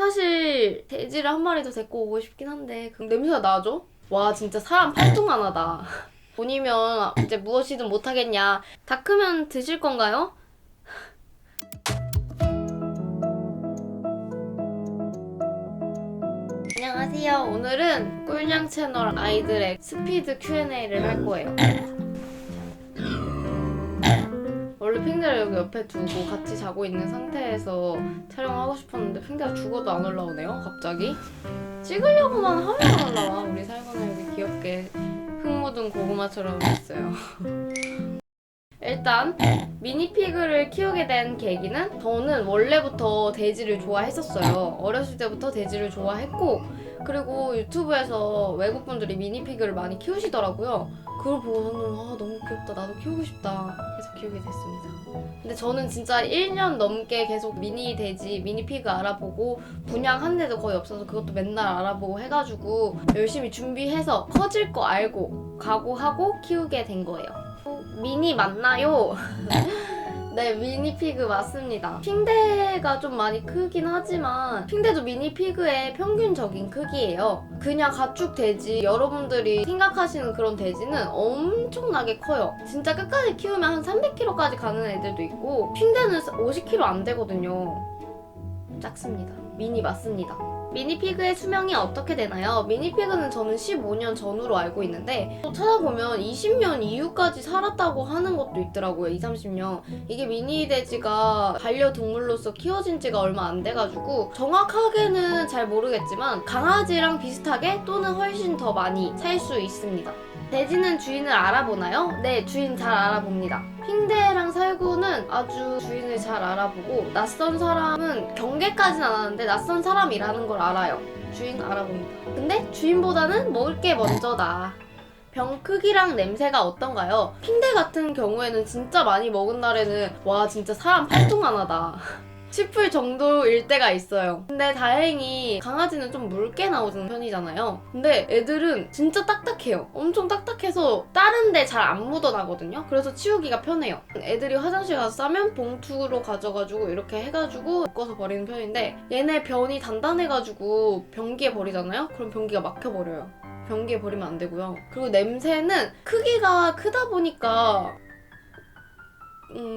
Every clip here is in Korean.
사실 돼지를 한 마리 더 데리고 오고 싶긴 한데 그 냄새가 나죠? 와 진짜 사람 팔뚝만하다. 돈이면 이제 무엇이든 못하겠냐. 다 크면 드실 건가요? 안녕하세요. 오늘은 꿀냥 채널 아이들의 스피드 Q&A를 할 거예요. 원래 핑계를 여기 옆에 두고 같이 자고 있는 상태에서 촬영하고 싶었는데 핑계가 죽어도 안 올라오네요, 갑자기. 찍으려고만 하면 안 올라와. 우리 살구는 여기 귀엽게 흙 묻은 고구마처럼 있어요. 일단 미니피그를 키우게 된 계기는 저는 원래부터 돼지를 좋아했었어요. 어렸을 때부터 돼지를 좋아했고 그리고 유튜브에서 외국분들이 미니피그를 많이 키우시더라고요. 그걸 보고서는 너무 귀엽다, 나도 키우고 싶다 해서 키우게 됐습니다. 근데 저는 진짜 1년 넘게 계속 미니 돼지, 미니피그 알아보고 분양한 데도 거의 없어서 그것도 맨날 알아보고 해가지고 열심히 준비해서 커질 거 알고 각오하고 키우게 된 거예요. 미니 맞나요? 네, 미니피그 맞습니다. 핑대가 좀 많이 크긴 하지만 핑대도 미니피그의 평균적인 크기예요. 그냥 가축 돼지, 여러분들이 생각하시는 그런 돼지는 엄청나게 커요. 진짜 끝까지 키우면 한 300kg까지 가는 애들도 있고 핑대는 50kg 안 되거든요. 작습니다. 미니 맞습니다. 미니피그의 수명이 어떻게 되나요? 미니피그는 저는 15년 전으로 알고 있는데 또 찾아보면 20년 이후까지 살았다고 하는 것도 있더라고요. 20, 30년. 이게 미니 돼지가 반려동물로서 키워진 지가 얼마 안 돼가지고 정확하게는 잘 모르겠지만 강아지랑 비슷하게 또는 훨씬 더 많이 살 수 있습니다. 돼지는 주인을 알아보나요? 네, 주인 잘 알아봅니다. 핑대랑 살구는 아주 주인을 잘 알아보고 낯선 사람은 경계까지는 안 하는데 낯선 사람이라는 걸 알아요. 주인 알아봅니다. 근데 주인보다는 먹을 게 먼저다. 병 크기랑 냄새가 어떤가요? 핑대 같은 경우에는 진짜 많이 먹은 날에는 와 진짜 사람 팔뚝만하다 싶을 정도일 때가 있어요. 근데 다행히 강아지는 좀 묽게 나오는 편이잖아요. 근데 애들은 진짜 딱딱해요. 엄청 딱딱해서 다른 데 잘 안 묻어나거든요. 그래서 치우기가 편해요. 애들이 화장실 가서 싸면 봉투로 가져가지고 이렇게 해가지고 묶어서 버리는 편인데 얘네 변이 단단해가지고 변기에 버리잖아요? 그럼 변기가 막혀버려요. 변기에 버리면 안 되고요. 그리고 냄새는 크기가 크다 보니까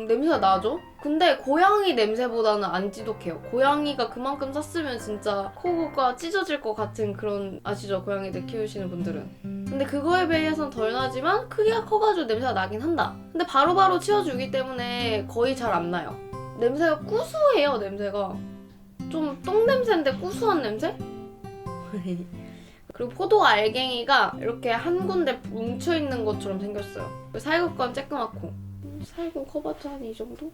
냄새가 나죠? 근데 고양이 냄새보다는 안 지독해요. 고양이가 그만큼 쌌으면 진짜 코가 찢어질 것 같은 그런, 아시죠? 고양이들 키우시는 분들은. 근데 그거에 비해서는 덜 나지만 크기가 커가지고 냄새가 나긴 한다. 근데 바로바로 치워주기 때문에 거의 잘 안 나요. 냄새가 구수해요, 냄새가. 좀 똥냄새인데 구수한 냄새? 그리고 포도 알갱이가 이렇게 한 군데 뭉쳐있는 것처럼 생겼어요. 살구 건 쬐끄맣고. 살고 커봤자 한 이 정도?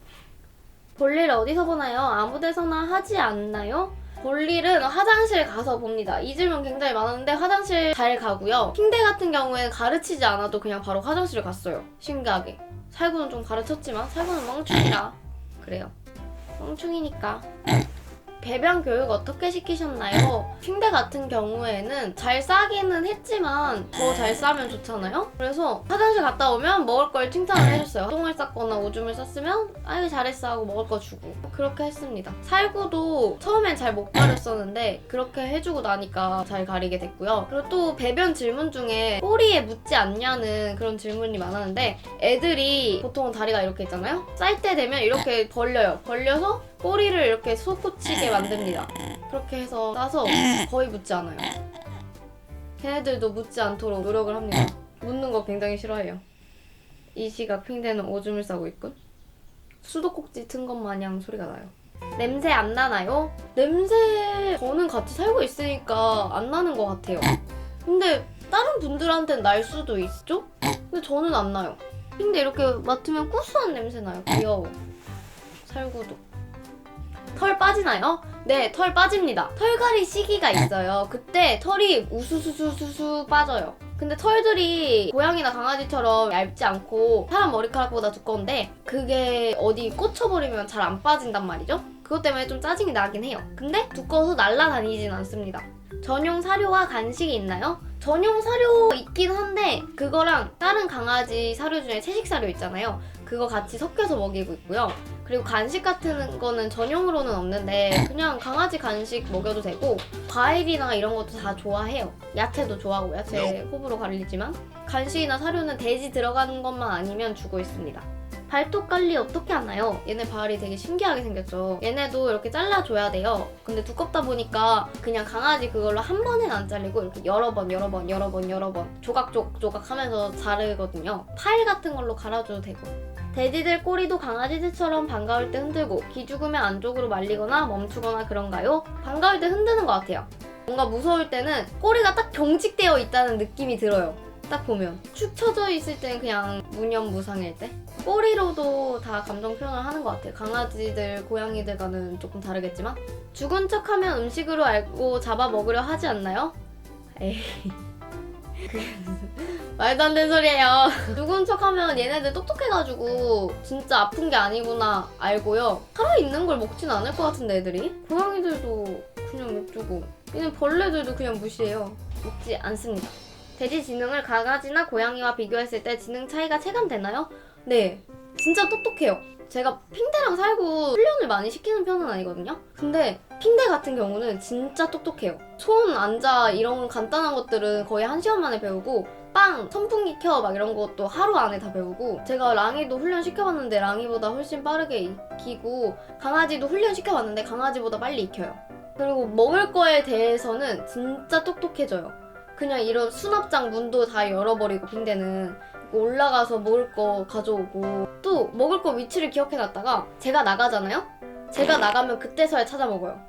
볼일 어디서 보나요? 아무 데서나 하지 않나요? 볼일은 화장실 가서 봅니다. 이 질문 굉장히 많았는데 화장실 잘 가고요. 핑대 같은 경우에는 가르치지 않아도 그냥 바로 화장실을 갔어요. 신기하게. 살구는 좀 가르쳤지만 살구는 멍충이라 그래요. 멍충이니까. 배변 교육 어떻게 시키셨나요? 핑대 같은 경우에는 잘 싸기는 했지만 더 잘 싸면 좋잖아요? 그래서 화장실 갔다 오면 먹을 걸 칭찬을 해줬어요. 똥을 쌌거나 오줌을 쌌으면 아유 잘했어 하고 먹을 거 주고 그렇게 했습니다. 살구도 처음엔 잘 못 가렸었는데 그렇게 해주고 나니까 잘 가리게 됐고요. 그리고 또 배변 질문 중에 꼬리에 묻지 않냐는 그런 질문이 많았는데 애들이 보통은 다리가 이렇게 있잖아요? 쌀 때 되면 이렇게 벌려요. 벌려서 꼬리를 이렇게 솟구치게 만듭니다. 그렇게 해서 싸서 거의 묻지 않아요. 걔네들도 묻지 않도록 노력을 합니다. 묻는 거 굉장히 싫어해요. 이 시각 핑대는 오줌을 싸고 있군. 수도꼭지 튼 것 마냥 소리가 나요. 냄새 안 나나요? 냄새 저는 같이 살고 있으니까 안 나는 것 같아요. 근데 다른 분들한테는 날 수도 있죠? 근데 저는 안 나요. 근데 이렇게 맡으면 구수한 냄새 나요. 귀여워. 살구도. 털 빠지나요? 네, 털 빠집니다. 털갈이 시기가 있어요. 그때 털이 우수수수수수 빠져요. 근데 털들이 고양이나 강아지처럼 얇지 않고 사람 머리카락보다 두꺼운데 그게 어디 꽂혀버리면 잘 안 빠진단 말이죠? 그것 때문에 좀 짜증이 나긴 해요. 근데 두꺼워서 날아다니진 않습니다. 전용 사료와 간식이 있나요? 전용 사료 있긴 한데 그거랑 다른 강아지 사료 중에 채식 사료 있잖아요. 그거 같이 섞여서 먹이고 있고요. 그리고 간식 같은 거는 전용으로는 없는데 그냥 강아지 간식 먹여도 되고 과일이나 이런 것도 다 좋아해요. 야채도 좋아하고 야채 호불호 갈리지만 간식이나 사료는 돼지 들어가는 것만 아니면 주고 있습니다. 발톱 관리 어떻게 하나요? 얘네 발이 되게 신기하게 생겼죠. 얘네도 이렇게 잘라줘야 돼요. 근데 두껍다 보니까 그냥 강아지 그걸로 한 번엔 안 잘리고 이렇게 여러 번 조각 하면서 자르거든요. 파일 같은 걸로 갈아줘도 되고. 돼지들 꼬리도 강아지들처럼 반가울 때 흔들고 기죽으면 안쪽으로 말리거나 멈추거나 그런가요? 반가울 때 흔드는 것 같아요. 뭔가 무서울 때는 꼬리가 딱 경직되어 있다는 느낌이 들어요. 딱 보면 축 처져 있을 때는 그냥 무념무상일 때 꼬리로도 다 감정 표현을 하는 것 같아요. 강아지들, 고양이들과는 조금 다르겠지만 죽은 척하면 음식으로 알고 잡아 먹으려 하지 않나요? 에이 말도 안 되는 소리예요. 죽은 척하면 얘네들 똑똑해가지고 진짜 아픈 게 아니구나 알고요. 살아있는 걸 먹진 않을 것 같은데 애들이? 고양이들도 그냥 냅두고 얘는 벌레들도 그냥 무시해요. 먹지 않습니다. 돼지 지능을 강아지나 고양이와 비교했을 때 지능 차이가 체감되나요? 네, 진짜 똑똑해요. 제가 핑대랑 살고 훈련을 많이 시키는 편은 아니거든요? 근데 핑대 같은 경우는 진짜 똑똑해요. 손, 앉아 이런 간단한 것들은 거의 1시간 만에 배우고 빵, 선풍기 켜 막 이런 것도 하루 안에 다 배우고 제가 랑이도 훈련 시켜봤는데 랑이보다 훨씬 빠르게 익히고 강아지도 훈련 시켜봤는데 강아지보다 빨리 익혀요. 그리고 먹을 거에 대해서는 진짜 똑똑해져요. 그냥 이런 수납장 문도 다 열어버리고 핑대는 올라가서 먹을 거 가져오고 또 먹을 거 위치를 기억해놨다가 제가 나가잖아요? 제가 나가면 그때서야 찾아 먹어요.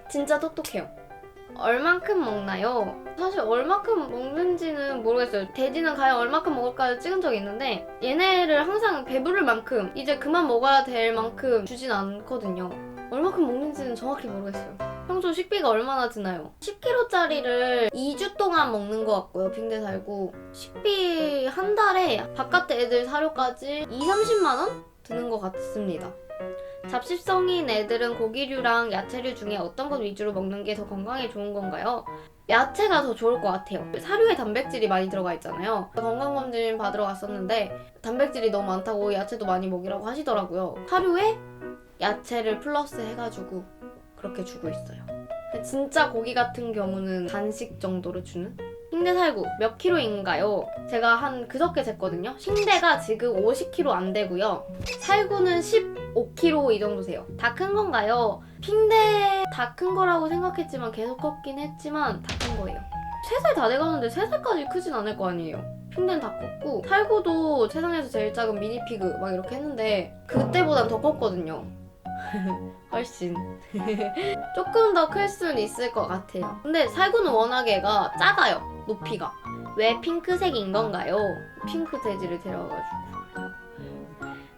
진짜 똑똑해요. 얼만큼 먹나요? 사실 얼만큼 먹는지는 모르겠어요. 돼지는 과연 얼만큼 먹을까요? 찍은 적이 있는데 얘네를 항상 배부를 만큼 이제 그만 먹어야 될 만큼 주진 않거든요. 얼만큼 먹는지는 정확히 모르겠어요. 평소 식비가 얼마나 드나요? 10kg짜리를 2주 동안 먹는 것 같고요. 빙대 살고 식비 한 달에 바깥에 애들 사료까지 20-30만 원 드는 것 같습니다. 잡식성인 애들은 고기류랑 야채류 중에 어떤 것 위주로 먹는 게 더 건강에 좋은 건가요? 야채가 더 좋을 것 같아요. 사료에 단백질이 많이 들어가 있잖아요. 건강검진 받으러 갔었는데 단백질이 너무 많다고 야채도 많이 먹이라고 하시더라고요. 사료에 야채를 플러스 해가지고 그렇게 주고 있어요. 진짜 고기 같은 경우는 간식 정도로 주는? 흰대 살구 몇 킬로인가요? 제가 한 그저께 쟀거든요. 흰대가 지금 50kg 안 되고요. 살구는 15kg 이 정도 돼요. 다 큰 건가요? 핑대 다 큰 거라고 생각했지만 계속 컸긴 했지만 다 큰 거예요. 3살 다 돼가는데 3살까지 크진 않을 거 아니에요. 핑대는 다 컸고 살구도 세상에서 제일 작은 미니피그 막 이렇게 했는데 그때보단 더 컸거든요. 훨씬 조금 더 클 수는 있을 것 같아요. 근데 살구는 워낙에 애가 작아요. 높이가. 왜 핑크색인 건가요? 핑크 돼지를 데려와가지고.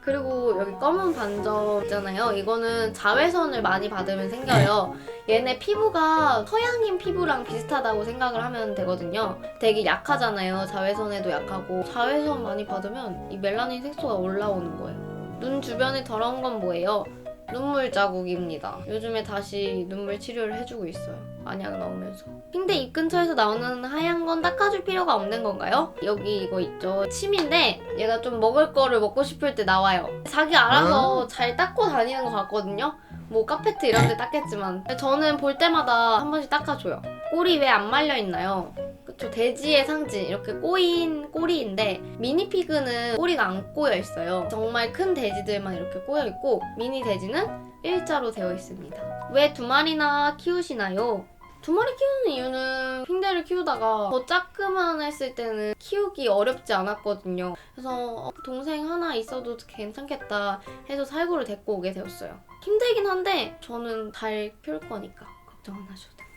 그리고 여기 검은 반점 있잖아요. 이거는 자외선을 많이 받으면 생겨요. 얘네 피부가 서양인 피부랑 비슷하다고 생각을 하면 되거든요. 되게 약하잖아요. 자외선에도 약하고 자외선 많이 받으면 이 멜라닌 색소가 올라오는 거예요. 눈 주변에 더러운 건 뭐예요? 눈물 자국입니다. 요즘에 다시 눈물 치료를 해주고 있어요. 안약 나오면서. 핑대 입 근처에서 나오는 하얀 건 닦아줄 필요가 없는 건가요? 여기 이거 있죠. 침인데 얘가 좀 먹을 거를 먹고 싶을 때 나와요. 자기 알아서 잘 닦고 다니는 것 같거든요. 뭐 카페트 이런 데 닦겠지만 저는 볼 때마다 한 번씩 닦아줘요. 꼬리 왜 안 말려 있나요? 그쵸, 돼지의 상징 이렇게 꼬인 꼬리인데 미니피그는 꼬리가 안 꼬여 있어요. 정말 큰 돼지들만 이렇게 꼬여 있고 미니 돼지는 일자로 되어 있습니다. 왜 2마리나 키우시나요? 2마리 키우는 이유는 핑대를 키우다가 더 작그만했을 때는 키우기 어렵지 않았거든요. 그래서 동생 하나 있어도 괜찮겠다 해서 살구를 데리고 오게 되었어요. 힘들긴 한데 저는 잘 키울 거니까 걱정 안 하셔도 돼요.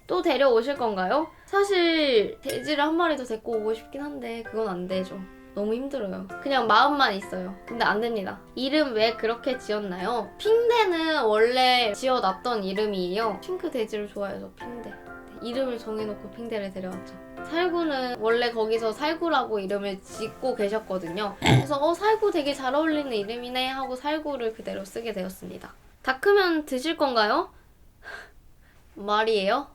또 데려오실 건가요? 사실 돼지를 한 마리 더 데리고 오고 싶긴 한데 그건 안 되죠. 너무 힘들어요. 그냥 마음만 있어요. 근데 안 됩니다. 이름 왜 그렇게 지었나요? 핑대는 원래 지어놨던 이름이에요. 핑크 돼지를 좋아해서 핑대. 이름을 정해놓고 핑대를 데려왔죠. 살구는 원래 거기서 살구라고 이름을 짓고 계셨거든요. 그래서 살구 되게 잘 어울리는 이름이네 하고 살구를 그대로 쓰게 되었습니다. 다 크면 드실 건가요? 말이에요?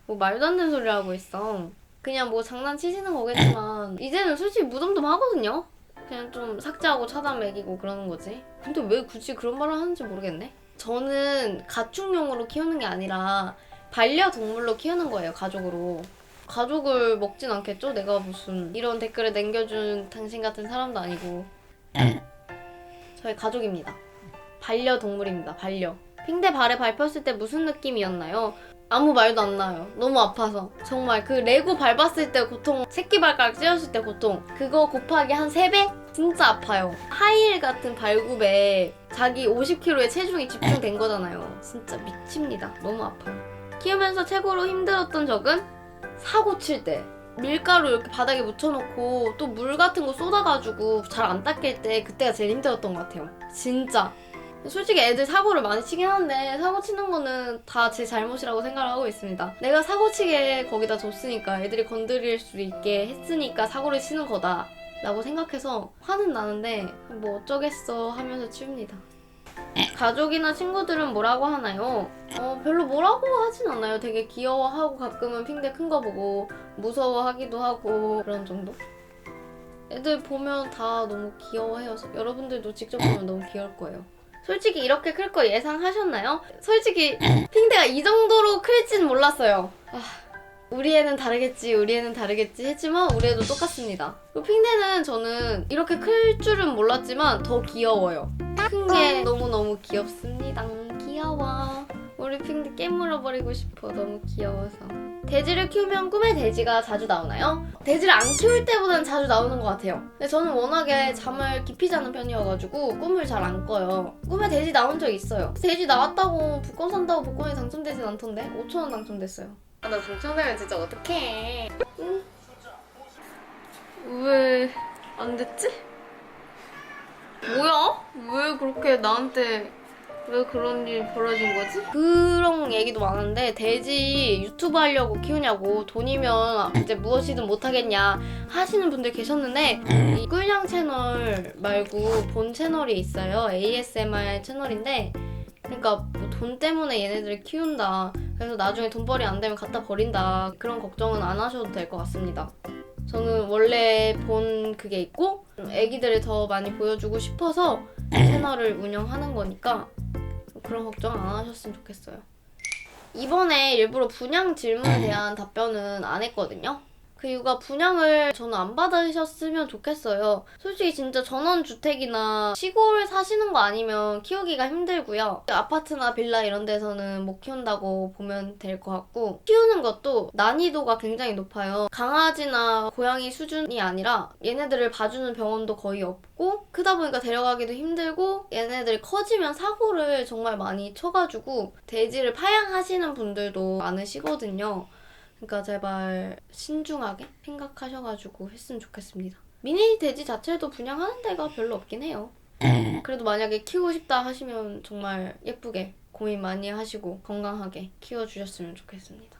뭐 말도 안 되는 소리를 하고 있어. 그냥 뭐 장난치시는 거겠지만 이제는 솔직히 무덤덤 하거든요. 그냥 좀 삭제하고 차단 매기고 그러는 거지. 근데 왜 굳이 그런 말을 하는지 모르겠네. 저는 가축용으로 키우는 게 아니라 반려동물로 키우는 거예요, 가족으로. 가족을 먹진 않겠죠? 내가 무슨 이런 댓글을 남겨준 당신 같은 사람도 아니고. 저희 가족입니다. 반려동물입니다. 반려. 핑대 발에 밟혔을 때 무슨 느낌이었나요? 아무 말도 안 나요. 너무 아파서. 정말 그 레고 밟았을 때 고통, 새끼발가락 찧었을 때 고통, 그거 곱하기 한 3배? 진짜 아파요. 하이힐 같은 발굽에 자기 50kg의 체중이 집중된 거잖아요. 진짜 미칩니다. 너무 아파요. 키우면서 최고로 힘들었던 적은 사고 칠 때. 밀가루 이렇게 바닥에 묻혀놓고 또 물 같은 거 쏟아가지고 잘 안 닦일 때 그때가 제일 힘들었던 것 같아요. 진짜. 솔직히 애들 사고를 많이 치긴 하는데 사고 치는 거는 다 제 잘못이라고 생각을 하고 있습니다. 내가 사고 치게 거기다 뒀으니까 애들이 건드릴 수 있게 했으니까 사고를 치는 거다 라고 생각해서 화는 나는데 뭐 어쩌겠어 하면서 치웁니다. 가족이나 친구들은 뭐라고 하나요? 별로 뭐라고 하진 않아요. 되게 귀여워하고 가끔은 핑계 큰 거 보고 무서워하기도 하고 그런 정도? 애들 보면 다 너무 귀여워해요. 여러분들도 직접 보면 너무 귀여울 거예요. 솔직히 이렇게 클 거 예상하셨나요? 솔직히 핑대가 이 정도로 클진 몰랐어요. 우리 애는 다르겠지 했지만 우리 애도 똑같습니다. 그리고 핑대는 저는 이렇게 클 줄은 몰랐지만 더 귀여워요. 큰 게 너무너무 귀엽습니다. 귀여워. 우리 핑대 깨물어버리고 싶어. 너무 귀여워서. 돼지를 키우면 꿈에 돼지가 자주 나오나요? 돼지를 안 키울 때보다는 자주 나오는 것 같아요. 근데 저는 워낙에 잠을 깊이 자는 편이어가지고 꿈을 잘 안 꿔요. 꿈에 돼지 나온 적 있어요. 돼지 나왔다고 복권 산다고 복권이 당첨되진 않던데? 5,000원 당첨됐어요. 나 당첨되면 진짜 어떡해. 응? 왜 안 됐지? 뭐야? 왜 그렇게 나한테 왜 그런 일이 벌어진 거지? 그런 얘기도 많은데 돼지 유튜브 하려고 키우냐고 돈이면 이제 무엇이든 못하겠냐 하시는 분들 계셨는데 이 꿀냥 채널 말고 본 채널이 있어요. ASMR 채널인데 그러니까 뭐 돈 때문에 얘네들을 키운다 그래서 나중에 돈벌이 안 되면 갖다 버린다 그런 걱정은 안 하셔도 될 것 같습니다. 저는 원래 본 그게 있고 애기들을 더 많이 보여주고 싶어서 채널을 운영하는 거니까 그런 걱정 안 하셨으면 좋겠어요. 이번에 일부러 분양 질문에 대한 답변은 안 했거든요. 그 이유가 분양을 저는 안 받으셨으면 좋겠어요. 솔직히 진짜 전원주택이나 시골 사시는 거 아니면 키우기가 힘들고요. 아파트나 빌라 이런 데서는 못 키운다고 보면 될 것 같고 키우는 것도 난이도가 굉장히 높아요. 강아지나 고양이 수준이 아니라 얘네들을 봐주는 병원도 거의 없고 크다 보니까 데려가기도 힘들고 얘네들이 커지면 사고를 정말 많이 쳐가지고 돼지를 파양하시는 분들도 많으시거든요. 그러니까 제발 신중하게 생각하셔가지고 했으면 좋겠습니다. 미니 돼지 자체도 분양하는 데가 별로 없긴 해요. 그래도 만약에 키우고 싶다 하시면 정말 예쁘게 고민 많이 하시고 건강하게 키워주셨으면 좋겠습니다.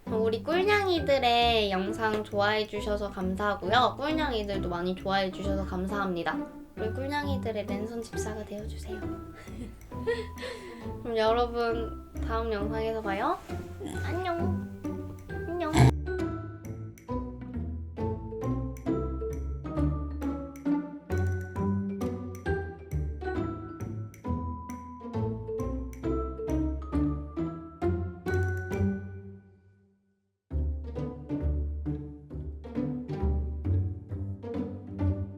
우리 꿀냥이들의 영상 좋아해주셔서 감사하고요. 꿀냥이들도 많이 좋아해주셔서 감사합니다. 우리 꿀냥이들의 랜선 집사가 되어주세요. 그럼 여러분 다음 영상에서 봐요. 안녕. 안녕.